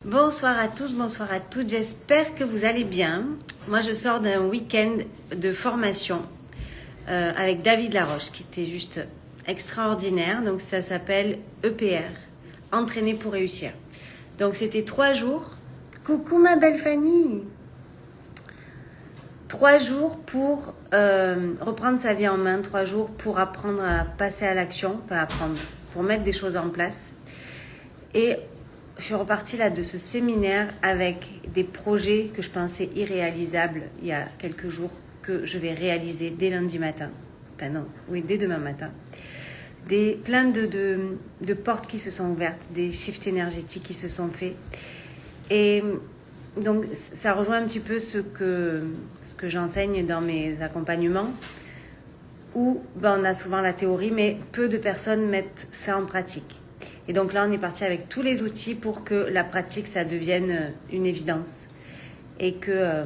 Bonsoir à tous, bonsoir à toutes, j'espère que vous allez bien. Moi je sors d'un week-end de formation avec David Laroche qui était juste extraordinaire. Donc ça s'appelle EPR, Entraîner pour réussir. Donc c'était 3 jours. Coucou ma belle Fanny. 3 jours pour reprendre sa vie en main, 3 jours pour apprendre à passer à l'action, pas apprendre, pour mettre des choses en place. Et je suis repartie là de ce séminaire avec des projets que je pensais irréalisables il y a quelques jours, que je vais réaliser dès lundi matin. Enfin non, oui, dès demain matin. Plein de portes qui se sont ouvertes, des shifts énergétiques qui se sont faits. Et donc ça rejoint un petit peu ce que j'enseigne dans mes accompagnements, où on a souvent la théorie, mais peu de personnes mettent ça en pratique. Et donc là, on est parti avec tous les outils pour que la pratique, ça devienne une évidence. Et que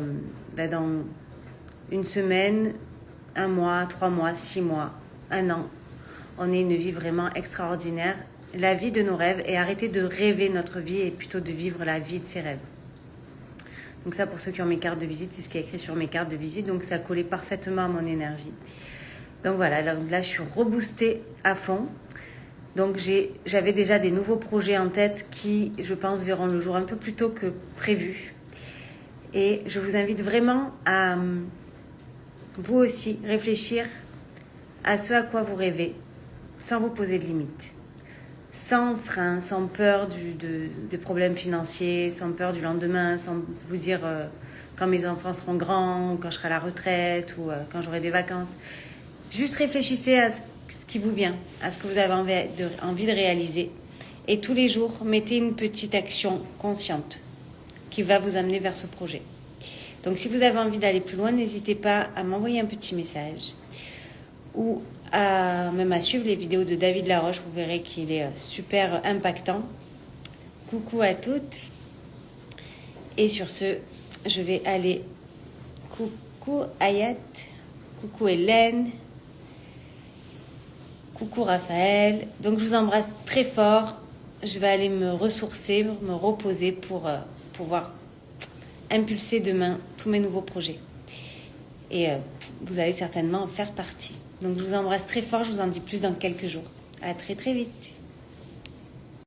dans une semaine, 1 mois, 3 mois, 6 mois, 1 an, on ait une vie vraiment extraordinaire, la vie de nos rêves, et arrêter de rêver notre vie et plutôt de vivre la vie de ses rêves. Donc ça, pour ceux qui ont mes cartes de visite, c'est ce qui est écrit sur mes cartes de visite, donc ça collait parfaitement à mon énergie. Donc voilà, là je suis reboostée à fond. Donc j'avais déjà des nouveaux projets en tête qui, je pense, verront le jour un peu plus tôt que prévu. Et je vous invite vraiment à, vous aussi, réfléchir à ce à quoi vous rêvez, sans vous poser de limites, sans frein, sans peur des problèmes financiers, sans peur du lendemain, sans vous dire quand mes enfants seront grands, ou quand je serai à la retraite, ou quand j'aurai des vacances. Juste réfléchissez à ce qui vous vient, à ce que vous avez envie de réaliser. Et tous les jours, mettez une petite action consciente qui va vous amener vers ce projet. Donc si vous avez envie d'aller plus loin, n'hésitez pas à m'envoyer un petit message ou même à suivre les vidéos de David Laroche. Vous verrez qu'il est super impactant. Coucou à toutes. Et sur ce, je vais aller. Coucou Ayat. Coucou Hélène. Coucou Raphaël. Donc je vous embrasse très fort. Je vais aller me ressourcer, me reposer pour pouvoir impulser demain tous mes nouveaux projets. Et vous allez certainement en faire partie. Donc je vous embrasse très fort. Je vous en dis plus dans quelques jours. À très très vite.